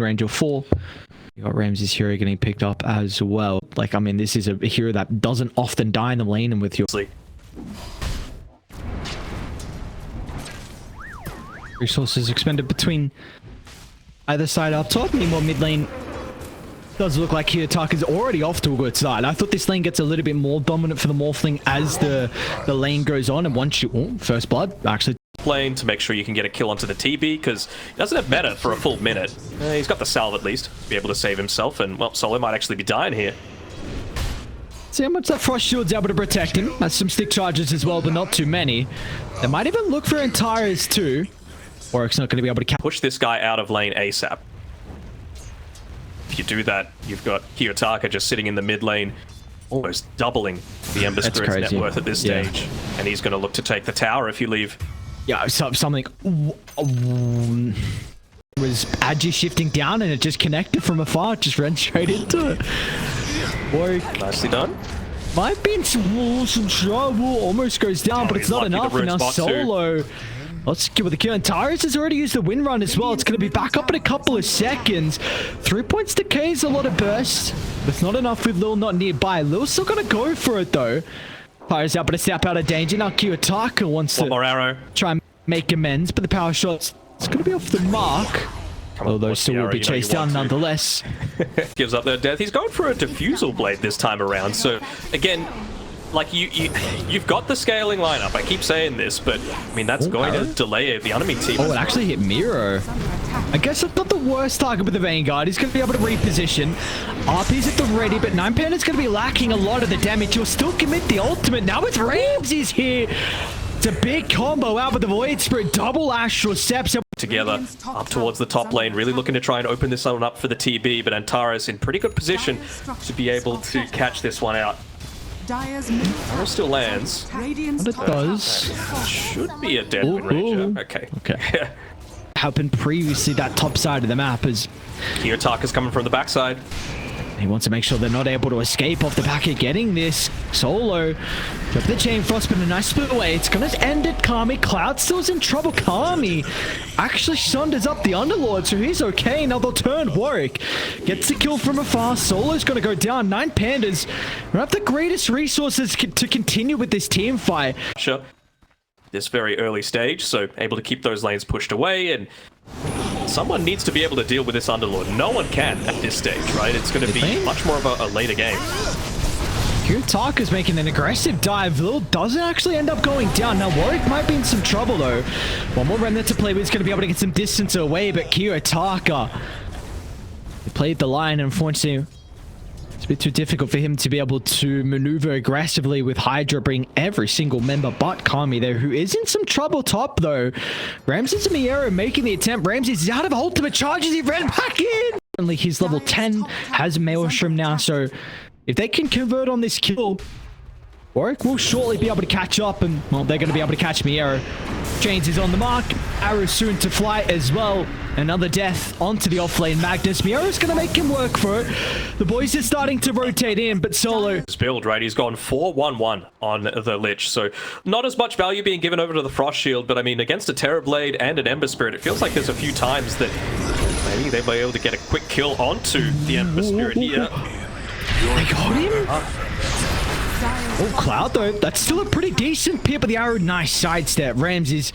range of 4. You got Ramsey's hero getting picked up as well. Like, I mean, this is a hero that doesn't often die in the lane, and with your resources expended between either side up top. Meanwhile, mid lane does look like Hydra is already off to a good start. I thought this lane gets a little bit more dominant for the Morphling as the lane goes on, and once you first blood actually lane to make sure you can get a kill onto the TB, because he doesn't have meta for a full minute. He's got the salve at least to be able to save himself, and well, Solo might actually be dying here. See how much that Frost Shield's able to protect him. Has some stick charges as well, but not too many. They might even look for Antares too. Warwick's not going to be able to push this guy out of lane ASAP. If you do that, you've got Kiyotaka just sitting in the mid lane, almost doubling the Ember Spirit's net worth at this stage. And he's going to look to take the tower if you leave. Yeah, something was Agi shifting down and it just connected from afar, just ran straight into it. Warwick. Nicely done. Might be in some trouble, almost goes down, but it's not enough. And now Solo. Let's get with the kill. And Tyrus has already used the wind run as well. It's going to be back up in a couple of seconds. 3 points to K is a lot of burst. But it's not enough with Lil not nearby. Lil's still going to go for it though. Tyrus out, but a step out of danger. Now Kiyotaka wants to more arrow. Try and make amends, but the power shot's it's going to be off the mark. Although still will be chased down nonetheless. Gives up their death. He's going for a diffusal blade this time around. So again, like you've got the scaling lineup. I keep saying this, but I mean that's going to delay the enemy team. Oh, it actually hit Miro. I guess it's not the worst target with the Vanguard. He's going to be able to reposition. RP's at the ready, but 9PANDAS going to be lacking a lot of the damage. He'll still commit the ultimate. Now with Ramsey's here. It's a big combo out with the Void Spirit. Double Astral Steps. Together up towards the top lane, really looking to try and open this one up for the TB, but Antares in pretty good position to be able to catch this one out. Arrow still lands. But it does. Should be a dead Wind Ranger. Okay. Happened previously that top side of the map is Kiyotaka's coming from the backside. He wants to make sure they're not able to escape off the back of getting this. Solo drop the chain frost, but a nice split away. It's gonna end it. Kami Cloud still's in trouble. Kami actually sunders up the Underlord, so he's okay. Now they'll turn. Warwick gets the kill from afar. Solo's gonna go down. 9PANDAS don't have the greatest resources to continue with this team fight. Sure. This very early stage, so able to keep those lanes pushed away, and someone needs to be able to deal with this Underlord. No one can at this stage, right? It's going to be much more of a later game. Kiyotaka's making an aggressive dive. Lil doesn't actually end up going down. Now Warwick might be in some trouble though. One more remnant to play with. He's going to be able to get some distance away, but Kiyotaka, he played the line, unfortunately. It's a bit too difficult for him to be able to maneuver aggressively with Hydra bringing every single member but Kami there, who is in some trouble top though. Ramses and Miero making the attempt. Ramses is out of ultimate charges. He ran back in. Only he's level 10, has Maelstrom now, so if they can convert on this kill, Warwick will shortly be able to catch up, and well, they're going to be able to catch Miero. Chains is on the mark. Arrow soon to fly as well. Another death onto the offlane Magnus. Miero's going to make him work for it. The boys are starting to rotate in, but Solo... His build, right? He's gone 4-1-1 on the Lich, so not as much value being given over to the Frost Shield, but I mean, against a Terrorblade and an Ember Spirit, it feels like there's a few times that maybe they'll be able to get a quick kill onto the Ember Spirit here. They got him? Oh, Cloud though, that's still a pretty decent pip of the arrow. Nice sidestep. Ramses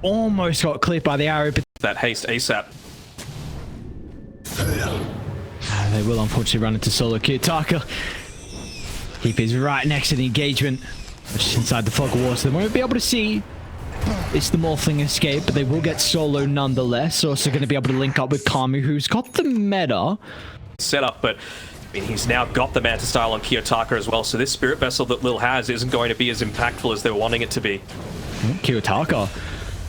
almost got clipped by the arrow, but that haste ASAP. They will unfortunately run into Solo. Kiyotaka keep is right next to the engagement, just inside the fog wall, so they won't be able to see it's the Morphling escape, but they will get Solo nonetheless. Also going to be able to link up with Kami, who's got the meta setup, but I mean, he's now got the Manta style on Kiyotaka as well, so this Spirit Vessel that Lil has isn't going to be as impactful as they're wanting it to be. Kiyotaka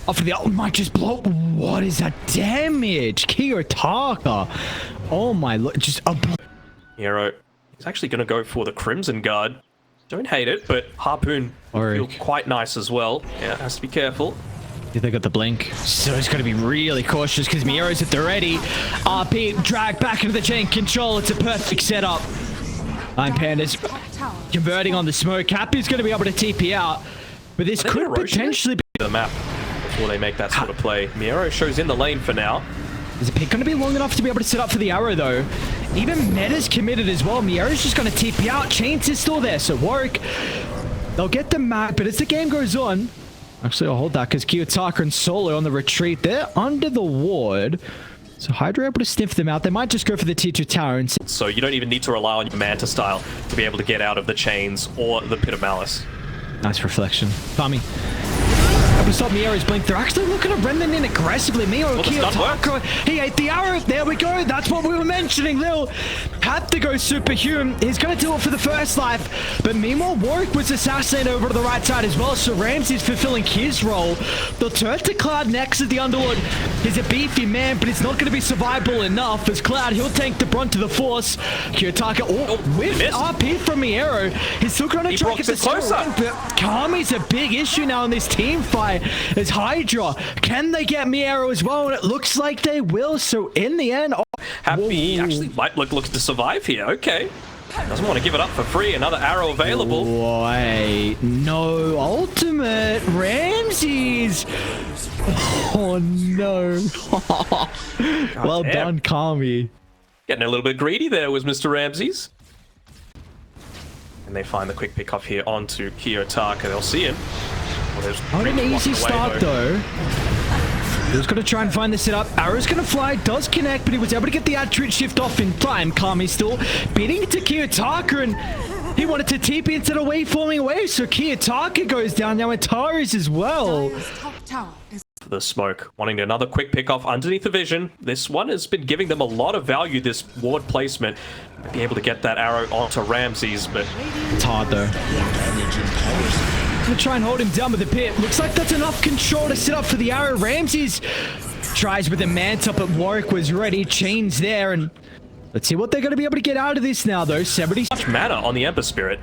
after the might just blow. What is that damage? Kiyotaka, oh my lord, just a Hero. He's actually going to go for the Crimson Guard. Don't hate it, but Harpoon feel quite nice as well. Yeah, has to be careful. They got the blink, so he's got to be really cautious because Miero's at the ready. RP drag back into the chain control. It's a perfect setup. 9PANDAS converting on the smoke. Happy's going to be able to TP out, but this could potentially be the map before they make that sort of play. Miero shows in the lane for now. Is the pick going to be long enough to be able to set up for the arrow, though? Even Meta's committed as well. Miera's just going to TP out. Chains is still there, so Warwick, they'll get the map, but as the game goes on... Actually, I'll hold that because Kiyotaka and Solo on the retreat. They're under the ward. So Hydra able to sniff them out. They might just go for the teacher tower. And so you don't even need to rely on your Manta style to be able to get out of the chains or the Pit of Malice. Nice reflection. Tommy. Able to stop Miera's blink. They're actually looking to Remnant in aggressively. Mio Kiyotaka. He ate the arrow. There we go. That's what we were mentioning. Lil had to go superhuman. He's going to do it for the first life. But meanwhile, Warwick was assassinated over to the right side as well. So Ramsey's fulfilling his role. They'll turn to Cloud next as the Underlord. He's a beefy man, but it's not going to be survivable enough. As Cloud, he'll tank the brunt to the force. Kiyotaka, with RP from Miero. He's still going to try to get the closer. But Kami's a big issue now in this team fight. As Hydra, can they get Miero as well? And it looks like they will. So in the end, Happy actually might look to survive here. Okay. Doesn't want to give it up for free. Another arrow available. Wait, no ultimate. Ramses. Oh no. Well done, Kami. Getting a little bit greedy there was Mr. Ramses. And they find the quick pick off here onto Kiyotaka. They'll see him. Well, not an easy start though. He was going to try and find the setup. Arrow's going to fly, does connect, but he was able to get the attribute shift off in time. Kami still beating it to Kiyotaka, and he wanted to TP instead of waveforming away, so Kiyotaka goes down. Now Antares as well. For the smoke, wanting another quick pick off underneath the vision. This one has been giving them a lot of value, this ward placement. Be able to get that arrow onto Ramses, but it's hard though. Gonna try and hold him down with the pit. Looks like that's enough control to set up for the arrow. Ramses tries with the manta, but Warwick was ready. Chains there, and let's see what they're going to be able to get out of this now, though. 70. Much mana on the Ember Spirit.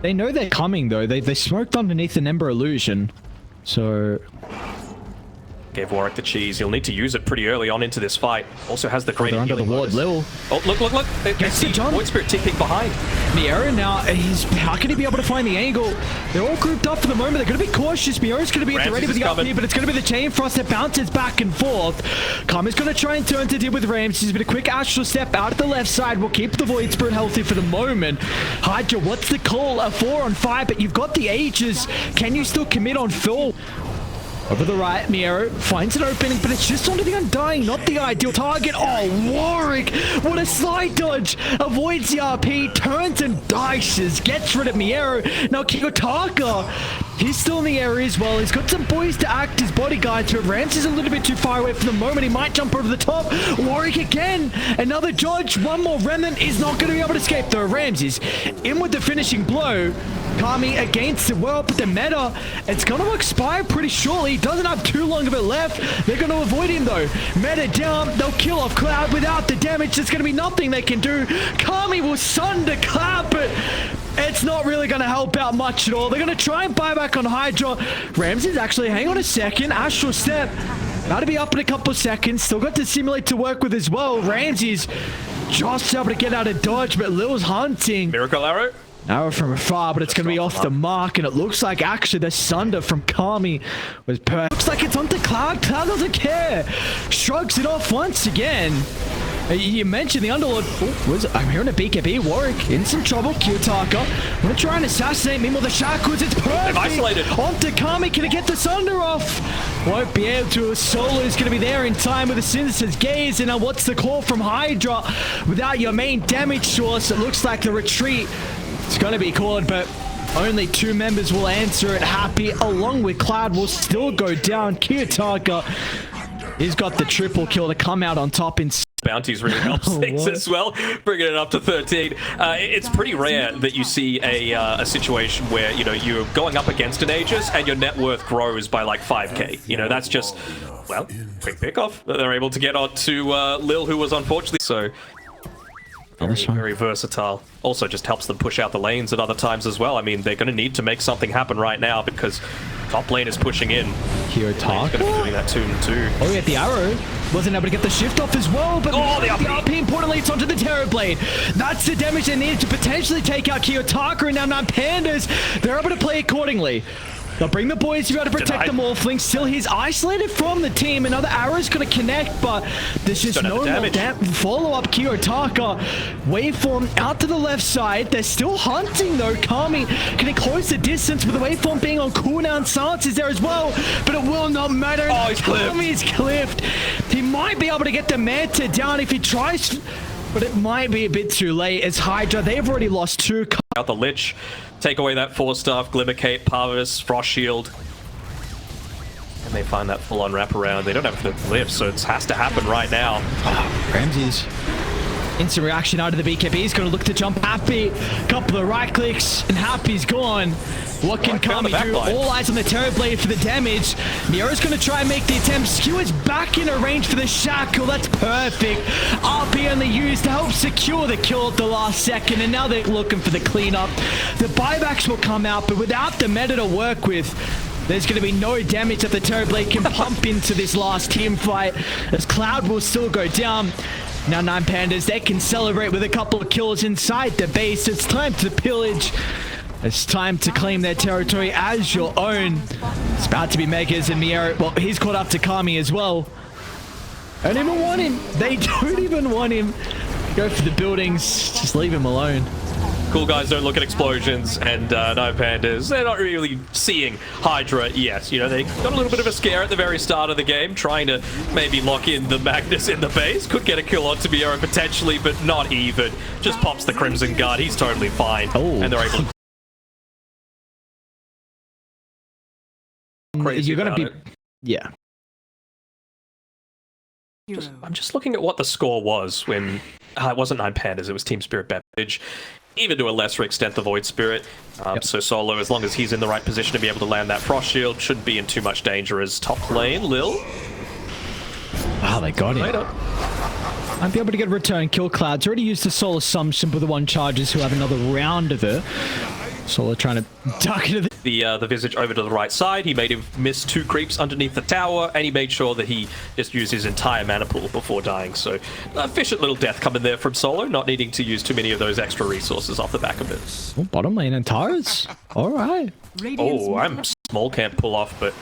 They know they're coming, though. They smoked underneath an Ember Illusion, so... Gave Warwick the cheese. He'll need to use it pretty early on into this fight. Also has the great under the ward. Lil. Oh, look. They see Void Spirit TPing behind. Miero now, how can he be able to find the angle? They're all grouped up for the moment. They're going to be cautious. Miero's going to be at the ready with the up here, but it's going to be the Chain Frost that bounces back and forth. Kami's going to try and turn to deal with Ramses, but a quick astral step out of the left side will keep the Void Spirit healthy for the moment. Hydra, what's the call? A 4 on 5, but you've got the Aegis. Can you still commit on full? Over the right, Miero finds an opening, but it's just onto the Undying, not the ideal target. Oh, Warwick, what a slide dodge. Avoids the RP, turns and dices, gets rid of Miero. Now Kiyotaka, he's still in the area as well. He's got some boys to act as bodyguards, but Ramses is a little bit too far away for the moment. He might jump over the top. Warwick again, another dodge. One more remnant is not going to be able to escape though. Ramses in with the finishing blow. Kami against the world, but the meta, it's going to expire pretty shortly. He doesn't have too long of it left. They're going to avoid him though. Meta down, they'll kill off Cloud without the damage. There's going to be nothing they can do. Kami will sunder Cloud, but it's not really going to help out much at all. They're going to try and buy back on Hydra. Ramses actually, hang on a second. Astral Step, about to be up in a couple of seconds. Still got to simulate to work with as well. Ramses just able to get out of dodge, but Lil's hunting. Miracle Arrow. Arrow from afar, but it's going to be off the mark, and it looks like actually the Sunder from Kami was perfect. Looks like it's onto Cloud. Cloud doesn't care. Shrugs it off once again. You mentioned the Underlord. I'm hearing a BKB. Warwick in some trouble. Kiyotaka going to try and assassinate. Meanwhile, the Shackles, it's perfect. They've isolated. Onto Kami. Can he get the Sunder off? Won't be able to. Solo's going to be there in time with a Sinister's Gaze. And now what's the call from Hydra? Without your main damage source, it looks like the retreat it's going to be called, but only 2 members will answer it. Happy, along with Cloud, will still go down. Kiyotaka, he's got the triple kill to come out on top in... Bounties really helps things as well, bringing it up to 13. It's pretty rare that you see a situation where, you know, you're going up against an Aegis and your net worth grows by like 5k. You know, that's just, well, quick pick off. They're able to get on to Lil, who was unfortunately so... Very versatile. Also just helps them push out the lanes at other times as well. I mean, they're going to need to make something happen right now because top lane is pushing in. Kiyotaka going to be doing that 2-2. Oh, he had the arrow. Wasn't able to get the shift off as well, but the RP importantly, it's onto the Terrorblade. That's the damage they needed to potentially take out Kiyotaka, and now 9PANDAS, they're able to play accordingly. They'll bring the boys to be able to protect the Morphling. Still, he's isolated from the team. Another arrow's going to connect, but there's just no more follow-up. Kiyotaka, waveform out to the left side. They're still hunting, though. Kami getting close the distance, with the waveform being on cooldown. Silence is there as well, but it will not matter. Oh, he's clipped. Kami's clipped. He might be able to get the Manta down if he tries, but it might be a bit too late as Hydra, they've already lost 2. Out the Lich, take away that Force Staff, Glimmer Cape, Parvis, Frost Shield. And they find that full-on wraparound. They don't have the glyph, so it has to happen right now. Ramses. Instant reaction out of the BKB. He's going to look to jump Happy. Couple of right clicks, and Happy's gone. What can Kami do? All eyes on the Terrorblade for the damage. Miro's going to try and make the attempt. Skewer's back in a range for the Shackle. That's perfect. RP only used to help secure the kill at the last second, and now they're looking for the cleanup. The buybacks will come out, but without the meta to work with, there's going to be no damage that the Terrorblade can pump into this last team fight, as Cloud will still go down. Now 9PANDAS, they can celebrate with a couple of kills inside the base. It's time to pillage. It's time to claim their territory as your own. It's about to be Megas and Miero. Well, he's caught up to Kami as well. Don't even want him. They don't even want him. Go for the buildings. Just leave him alone. Cool guys don't look at explosions, and 9PANDAS, they're not really seeing Hydra yet. You know, they got a little bit of a scare at the very start of the game, trying to maybe lock in the Magnus in the base. Could get a kill on Miero potentially, but not even. Just pops the Crimson Guard. He's totally fine. Oh. And they're able to... You're going to be... Yeah. I'm just looking at what the score was when... it wasn't 9PANDAS, it was Team Spirit Beverage. Even to a lesser extent, the Void Spirit. So Solo, as long as he's in the right position to be able to land that Frost Shield, shouldn't be in too much danger as top lane. Lil. Wow, they got him. Might be able to get a return kill. Cloud's already used the Soul Assumption for the 1 charges who have another round of it. Solo trying to duck into the Visage over to the right side. He made him miss 2 creeps underneath the tower, and he made sure that he just used his entire mana pool before dying. So, efficient little death coming there from Solo, not needing to use too many of those extra resources off the back of it. Oh, bottom lane and Antares. All right. Oh, I'm small can't pull off, but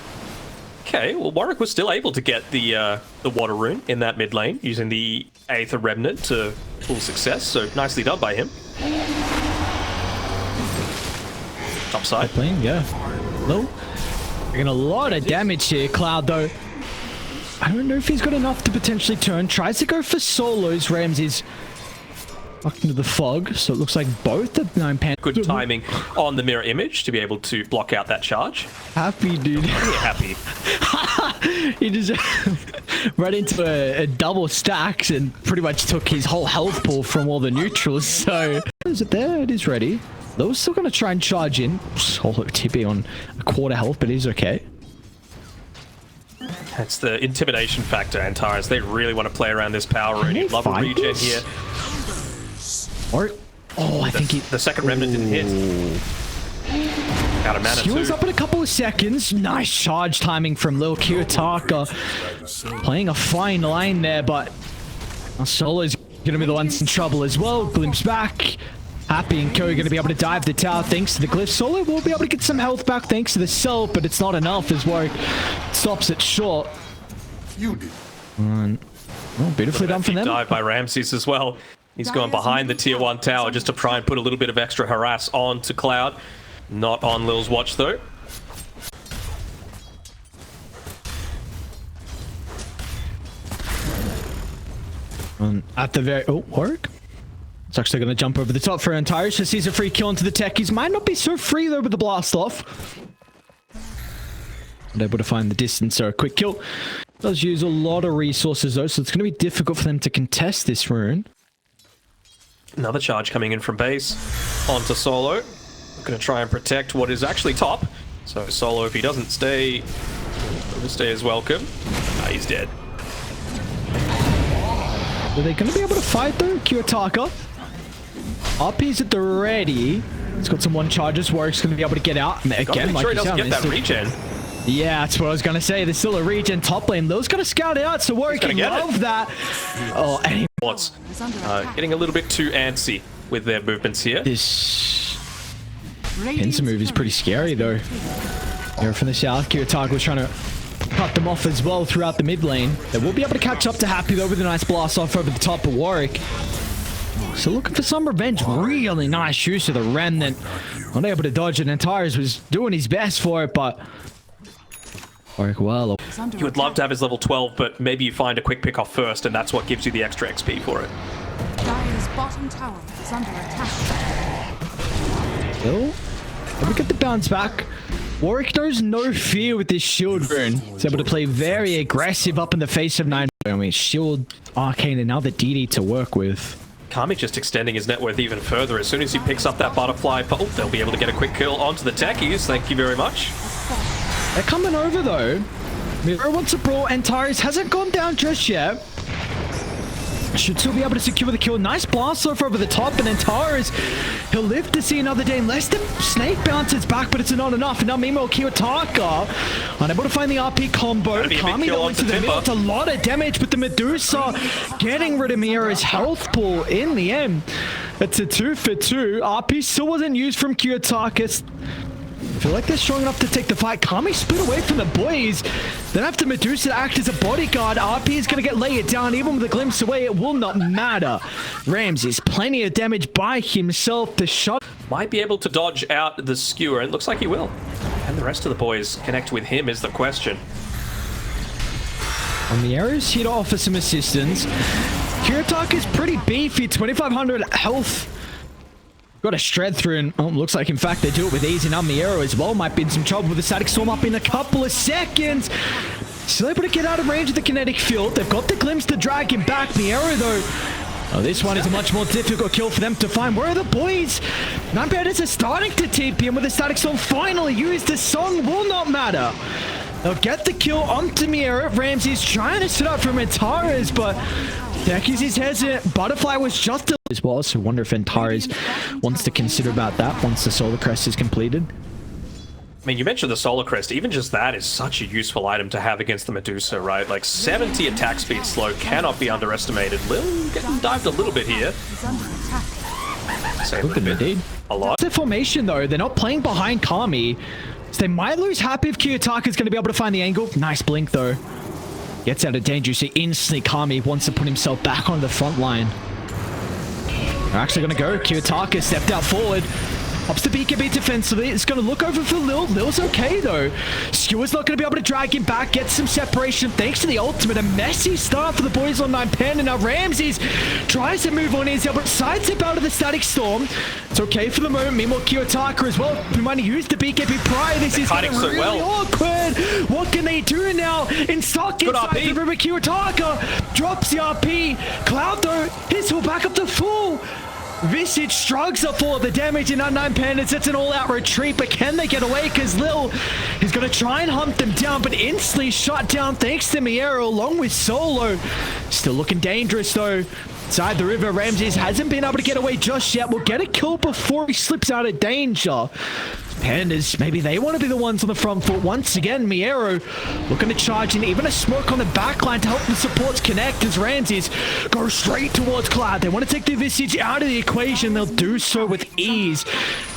okay. Well, Warwick was still able to get the water rune in that mid lane using the Aether Remnant to full success. So nicely done by him. Top side. Lane, yeah. Low. Getting a lot of damage here. Cloud, though. I don't know if he's got enough to potentially turn. Tries to go for solos. Ramses fucked into the fog, so it looks like both of 9PANDAS. Good timing on the mirror image to be able to block out that charge. Happy, dude. Yeah, happy. He just ran into a double stacks and pretty much took his whole health pool from all the neutrals. So, is it there? It is ready. Those still going to try and charge in. Solo TP on a quarter health, but he's okay. That's the intimidation factor, Antares. They really want to play around this power rune. He'd love a regen here. Or, oh, I think the second remnant didn't hit. Out of mana Skewer's too. up in a couple of seconds. Nice charge timing from Lil Kiyotaka. Playing a fine line there, but Solo's going to be the ones in trouble as well. Glimpse back. Happy and Curry going to be able to dive the tower thanks to the glyph. Solo will be able to get some health back thanks to the self, but it's not enough as Warwick stops it short. You did. Oh, beautifully done from them. Dive by Ramses as well. He's gone behind the tier 1 tower just to try and put a little bit of extra harass on to Cloud. Not on Lil's watch though. At the very... Oh, Warwick? It's actually going to jump over the top for Antares. Just sees a free kill into the techies. Might not be so free though with the blast off. Not able to find the distance, so a quick kill. Does use a lot of resources though, so it's going to be difficult for them to contest this rune. Another charge coming in from base onto Solo. Going to try and protect what is actually top. So Solo, if he doesn't stay, he'll stay as welcome. He's dead. Are they going to be able to fight though? Kiyotaka. RP's at the ready. He's got some 1 charges. Warwick's going to be able to get out. Again, like sure you he doesn't said, get that regen. Yeah, that's what I was going to say. There's still a regen top lane. Lil's going to scout it out, so Warwick can love that. Oh, and What's getting a little bit too antsy with their movements here. This pincer move is pretty scary though. Here from the south, Kiyotaka was trying to cut them off as well throughout the mid lane. They will be able to catch up to Happy though with a nice blast off over the top of Warwick. So looking for some revenge. Really nice use of the Remnant. Unable to dodge it, and Tyrus was doing his best for it, but Warwick well. You would love to have his level 12, but maybe you find a quick pick off first, and that's what gives you the extra XP for it. Dire's bottom tower is under attack. Still, we get the bounce back. Warwick knows no fear with this shield rune. He's able to play very aggressive up in the face of 9. I mean, shield, arcane, and now the DD to work with. Kami just extending his net worth even further. As soon as he picks up that butterfly, oh, they'll be able to get a quick kill onto the techies. Thank you very much. They're coming over though. Miro wants a brawl, and Tyrus hasn't gone down just yet. Should still be able to secure the kill. Nice blast off over the top, and then Tyrus, he'll live to see another day unless the snake bounces back, but it's not enough. And now meanwhile, Kiyotaka unable to find the RP combo. Kami going to the middle. It's a lot of damage, but the Medusa getting rid of Miura's health pool in the end. It's a 2 for 2. RP still wasn't used from Kiyotaka. I feel like they're strong enough to take the fight. Kami split away from the boys. Then after Medusa act as a bodyguard, RP is going to get laid down. Even with a glimpse away, it will not matter. Ramses, plenty of damage by himself. The shot might be able to dodge out the skewer. It looks like he will. And the rest of the boys connect with him is the question. On the arrows here to offer some assistance. Kiyotaka is pretty beefy. 2,500 health. Got a shred through, and looks like in fact they do it with ease. And Miero as well might be in some trouble with the static storm up in a couple of seconds. Still able to get out of range of the kinetic field. They've got the glimpse to drag him back. Miero though, this one is a much more difficult kill for them to find. Where are the boys? 9PANDAS are starting to TP, and with the static storm finally used, the song will not matter. They'll get the kill onto Miero. Ramsey's trying to sit up from Antares, but Decky's is hesitant. Butterfly was just as well, so I wonder if Antares wants to consider about that once the Solar Crest is completed. I mean, you mentioned the Solar Crest. Even just that is such a useful item to have against the Medusa, right? Like 70 attack speed slow cannot be underestimated. Lil getting dived a little bit here. Say a little bit. A lot. Their formation though, they're not playing behind Kami, so they might lose Happy if Kiyotaka is going to be able to find the angle. Nice blink though. Gets out of danger, so instantly Kami wants to put himself back on the front line. They're actually going to go. Kiyotaka stepped out forward. Ups the BKB defensively. It's going to look over for Lil. Lil's okay, though. Skewer's not going to be able to drag him back. Get some separation thanks to the ultimate. A messy start for the boys on 9PANDAS. Now Ramses tries to move on. He's able to sidestep out of the static storm. It's okay for the moment. Meanwhile, Kiyotaka as well. We might use the BKB prior. This is getting really awkward. What can they do now? In stock inside the river, Kiyotaka drops the RP. Cloud, though, his will back up to full. Visage struggles up for the damage in 9PANDAS. It's an all-out retreat, but can they get away? Because Lil is going to try and hunt them down, but instantly shot down thanks to Miero along with Solo. Still looking dangerous, though. Inside the river, Ramses hasn't been able to get away just yet. Will get a kill before he slips out of danger. Pandas, maybe they want to be the ones on the front foot. Once again, Miero looking to charge in. Even a smoke on the backline to help the supports connect as Ramses go straight towards Cloud. They want to take the Visage out of the equation. They'll do so with ease.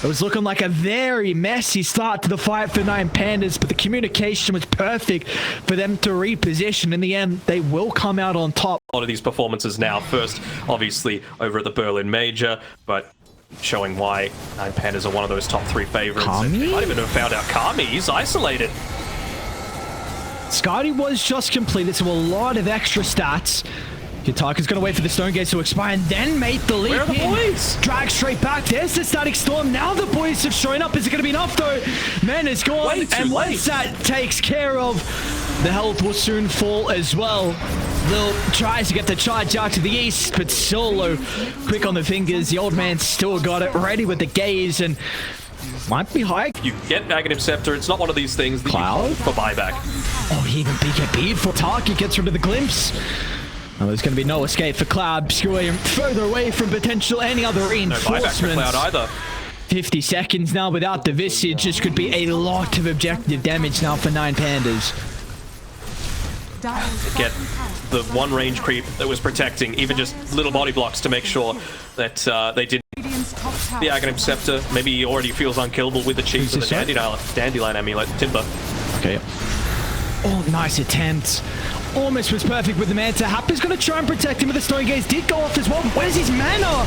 It was looking like a very messy start to the fight for 9PANDAS, but the communication was perfect for them to reposition. In the end, they will come out on top. A lot of these performances now. First, obviously, over at the Berlin Major, but showing why 9PANDAS are one of those top 3 favorites. They might even have found out Kami's isolated. Scotty was just completed, so a lot of extra stats. Kiyotaka's going to wait for the Stone Gates to expire and then make the leap. Where are the boys? Drag straight back. There's the static storm. Now the boys have shown up. Is it going to be enough, though? Man is gone. And once that takes care of, the health will soon fall as well. Lil tries to get the charge out to the east, but Solo quick on the fingers. The old man still got it ready with the gaze and might be high. You get Negative Scepter. It's not one of these things that Cloud you for buyback. Oh, he even BKB for Taki gets rid of the glimpse. Oh, there's going to be no escape for Cloud. Skewing further away from potential any other reinforcements. No buyback for Cloud either. 50 seconds now without the Visage. This could be a lot of objective damage now for 9PANDAS. Get the one range creep that was protecting, even just little body blocks to make sure that they didn't. the Aghanim Scepter. Maybe he already feels unkillable with the Chiefs and the Dandelion Amulet. Timber. Okay. Oh, nice attempt. Almost was perfect with the Manta. Happer's going to try and protect him, but the Stone Gaze did go off as well. Where's his mana?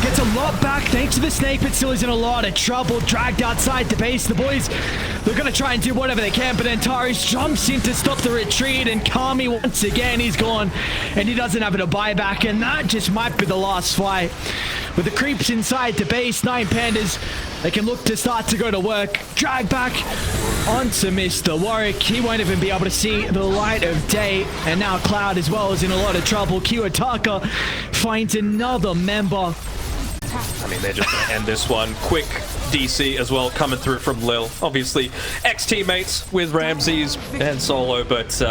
Gets a lot back thanks to the Snake, but still is in a lot of trouble. Dragged outside the base. The boys, they're going to try and do whatever they can, but Antares jumps in to stop the retreat, and Kami, once again, he's gone, and he doesn't have it a buyback, and that just might be the last fight. With the creeps inside the base, 9PANDAS, they can look to start to go to work. Drag back onto Mr. Warwick. He won't even be able to see the light of day. And now Cloud as well is in a lot of trouble. Kiyotaka finds another member. I mean, they're just going to end this one. Quick DC as well coming through from Lil. Obviously, ex-teammates with Ramses and Solo, but